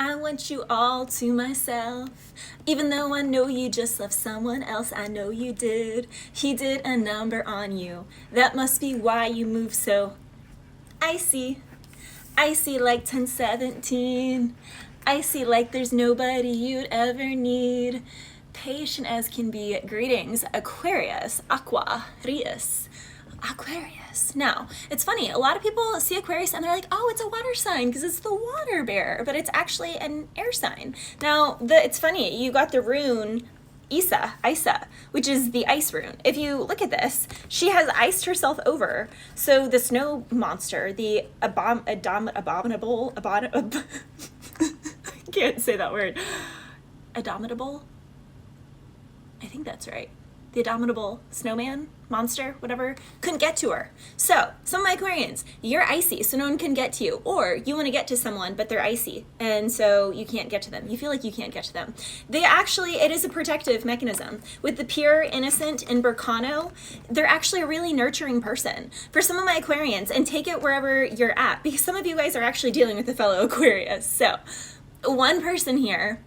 I want you all to myself. Even though I know you just left someone else, I know you did. He did a number on you. That must be why you move so icy. Icy like 1017. Icy like there's nobody you'd ever need. Patient as can be. Greetings, Aquarius, Aquarius. Now, it's funny, a lot of people see Aquarius and they're like, oh, it's a water sign because it's the water bear, but it's actually an air sign. Now, it's funny, you got the rune Isa, which is the ice rune. If you look at this, she has iced herself over. So the snow monster, the abominable, I can't say that word, abominable? I think that's right. The abominable snowman, monster, whatever, couldn't get to her. So, some of my Aquarians, you're icy, so no one can get to you. Or you want to get to someone, but they're icy, and so you can't get to them. You feel like you can't get to them. It is a protective mechanism. With the pure, innocent, and Berkano, they're actually a really nurturing person. For some of my Aquarians, and take it wherever you're at, because some of you guys are actually dealing with a fellow Aquarius. So, one person here,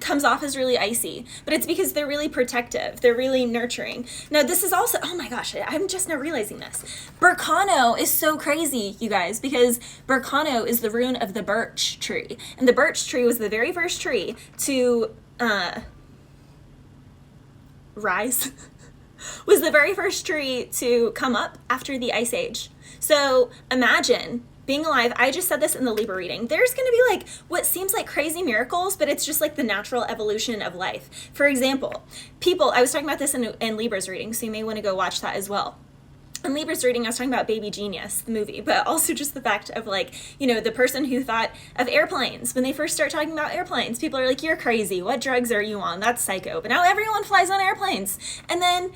comes off as really icy, but it's because they're really protective. They're really nurturing. Now, this is also, oh my gosh, I'm just now realizing this. Berkano is so crazy, you guys, because Berkano is the rune of the birch tree. And the birch tree was the very first tree to rise, was the very first tree to come up after the Ice Age. So imagine being alive. I just said this in the Libra reading. There's going to be like what seems like crazy miracles, but it's just like the natural evolution of life. For example, I was talking about this in Libra's reading, so you may want to go watch that as well. In Libra's reading, I was talking about Baby Genius, the movie, but also just the fact of like, the person who thought of airplanes. When they first start talking about airplanes, people are like, you're crazy. What drugs are you on? That's psycho. But now everyone flies on airplanes. And then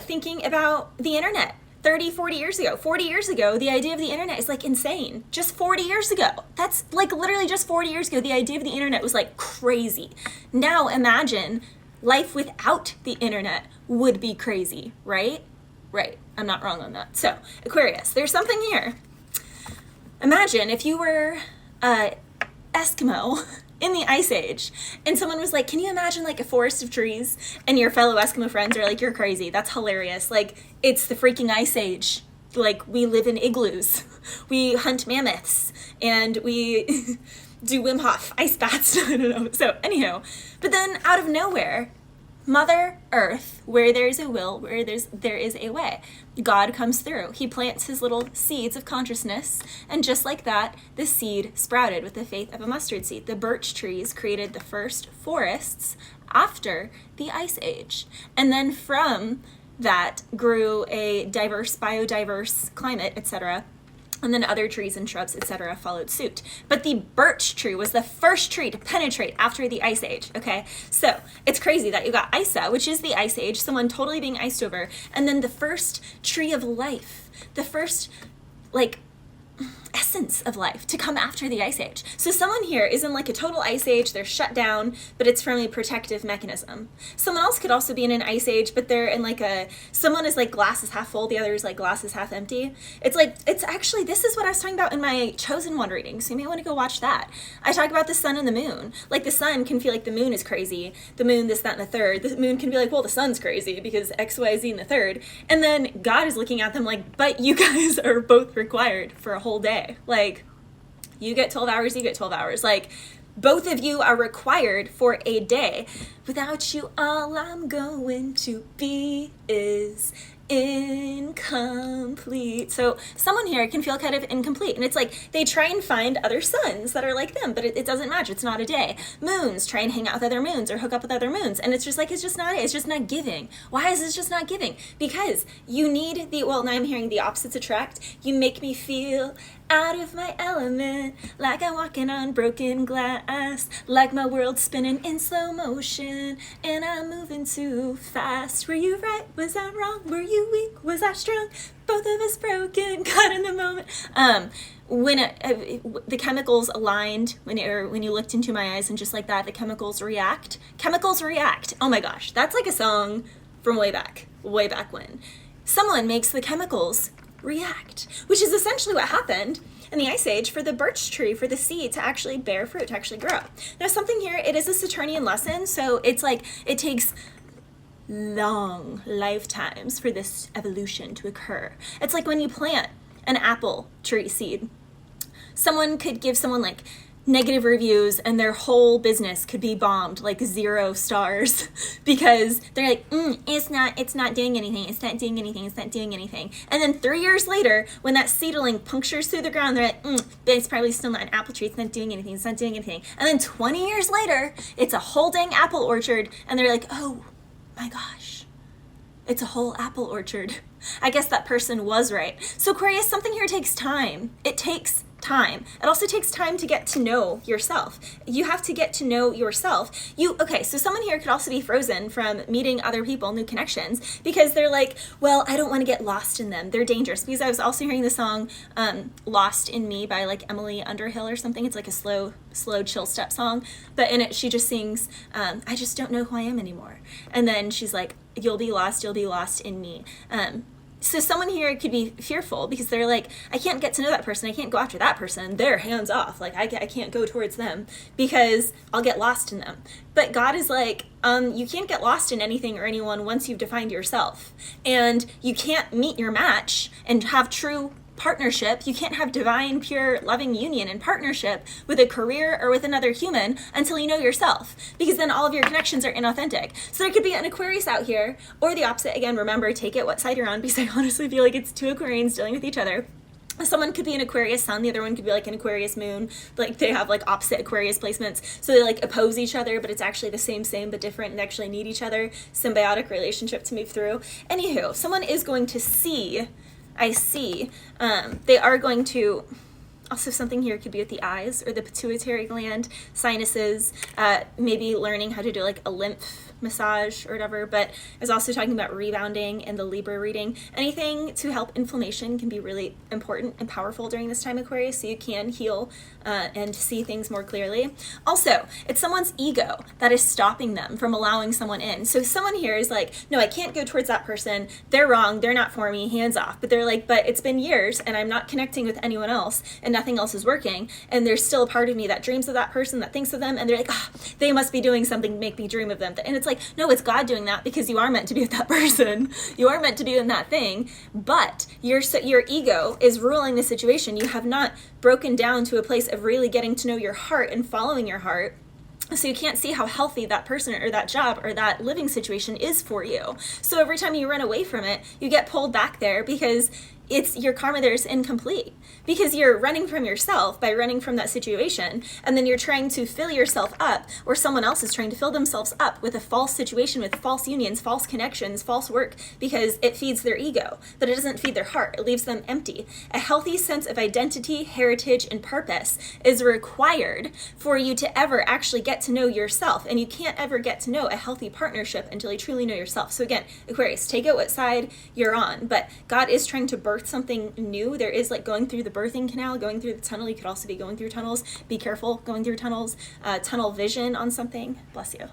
thinking about the internet. 40 years ago, the idea of the internet is like insane. Just 40 years ago. That's like literally just 40 years ago, the idea of the internet was like crazy. Now imagine life without the internet would be crazy, right? Right, I'm not wrong on that. So, Aquarius, there's something here. Imagine if you were Eskimo in the Ice Age, and someone was like, can you imagine like a forest of trees? And your fellow Eskimo friends are like, you're crazy, that's hilarious. Like, it's the freaking Ice Age. Like, we live in igloos. We hunt mammoths, and we do Wim Hof ice baths. I don't know. So, anyhow, but then out of nowhere, Mother Earth, where there's a will, where there is a way. God comes through. He plants his little seeds of consciousness, and just like that, the seed sprouted with the faith of a mustard seed. The birch trees created the first forests after the Ice Age. And then from that grew a biodiverse climate, etc., and then other trees and shrubs, etc., followed suit. But the birch tree was the first tree to penetrate after the Ice Age, okay? So it's crazy that you got Isa, which is the Ice Age, someone totally being iced over, and then the first tree of life, the first, like, essence of life to come after the Ice Age. So someone here is in like a total Ice Age, they're shut down, but it's from a protective mechanism. Someone else could also be in an Ice Age, but they're in like someone is like glass is half full, the other is like glass is half empty. It's actually, this is what I was talking about in my Chosen One reading, so you may want to go watch that. I talk about the sun and the moon. Like the sun can feel like the moon is crazy, the moon this, that, and the third. The moon can be like, well, the sun's crazy because X, Y, Z, and the third. And then God is looking at them like, but you guys are both required for a whole day. Like, you get 12 hours, you get 12 hours. Like, both of you are required for a day. Without you, all I'm going to be is incomplete. So someone here can feel kind of incomplete, and it's like they try and find other suns that are like them, but it doesn't match. It's not a day. Moons try and hang out with other moons or hook up with other moons, and it's just like, it's just not giving. Why is this just not giving? Because you need now I'm hearing the opposites attract. You make me feel out of my element, like I'm walking on broken glass, like my world's spinning in slow motion, and I'm moving too fast. Were you right? Was I wrong? Were you weak? Was I strong? Both of us broken, caught in the moment. When the chemicals aligned, when you looked into my eyes and just like that, the chemicals react. Chemicals react. Oh my gosh, that's like a song from way back when. Someone makes the chemicals react, which is essentially what happened. in the Ice Age for the birch tree, for the seed to actually bear fruit, to actually grow. Now something here, it is a Saturnian lesson, so it's like it takes long lifetimes for this evolution to occur. It's like when you plant an apple tree seed. Someone could give someone like negative reviews and their whole business could be bombed, like 0 stars, because they're like, it's not doing anything, it's not doing anything, it's not doing anything. And then 3 years later, when that seedling punctures through the ground, they're like, but it's probably still not an apple tree, it's not doing anything, it's not doing anything. And then 20 years later, it's a whole dang apple orchard, and they're like, oh my gosh, it's a whole apple orchard. I guess that person was right. So Aquarius, something here takes time. It takes time. It also takes time to get to know yourself. You have to get to know yourself. Okay, so someone here could also be frozen from meeting other people, new connections, because they're like, well, I don't want to get lost in them. They're dangerous. Because I was also hearing the song Lost in Me by like Emily Underhill or something. It's like a slow chill step song. But in it, she just sings, I just don't know who I am anymore. And then she's like, you'll be lost in me. So someone here could be fearful because they're like, I can't get to know that person. I can't go after that person. They're hands off. Like I can't go towards them because I'll get lost in them. But God is like, you can't get lost in anything or anyone once you've defined yourself. And you can't meet your match and have true partnership. You can't have divine, pure, loving union and partnership with a career or with another human until you know yourself, because then all of your connections are inauthentic. So there could be an Aquarius out here, or the opposite. Again, remember, take it what side you're on, because I honestly feel like it's 2 Aquarians dealing with each other. Someone could be an Aquarius sun, the other one could be like an Aquarius moon. Like they have like opposite Aquarius placements, so they like oppose each other, but it's actually the same but different, and they actually need each other. Symbiotic relationship to move through. Anywho, someone is going to see, they are going to, also something here could be with the eyes or the pituitary gland, sinuses, maybe learning how to do like a lymph massage or whatever. But I was also talking about rebounding in the Libra reading. Anything to help inflammation can be really important and powerful during this time, Aquarius, so you can heal and see things more clearly. Also, it's someone's ego that is stopping them from allowing someone in. So someone here is like, no, I can't go towards that person. They're wrong. They're not for me. Hands off. But they're like, but it's been years and I'm not connecting with anyone else and nothing else is working. And there's still a part of me that dreams of that person, that thinks of them. And they're like, they must be doing something to make me dream of them. And it's like, no, it's God doing that, because you are meant to be with that person. You are meant to be in that thing. But your ego is ruling the situation. You have not broken down to a place of really getting to know your heart and following your heart. So you can't see how healthy that person or that job or that living situation is for you. So every time you run away from it, you get pulled back there because it's your karma there is incomplete, because you're running from yourself by running from that situation, and then you're trying to fill yourself up, or someone else is trying to fill themselves up with a false situation, with false unions, false connections, false work, because it feeds their ego, but it doesn't feed their heart. It leaves them empty. A healthy sense of identity, heritage, and purpose is required for you to ever actually get to know yourself, and you can't ever get to know a healthy partnership until you truly know yourself. So again, Aquarius, take out what side you're on, but God is trying to birth something new. There is like going through the birthing canal, going through the tunnel. You could also be going through tunnels. Be careful going through tunnels. Tunnel vision on something. Bless you.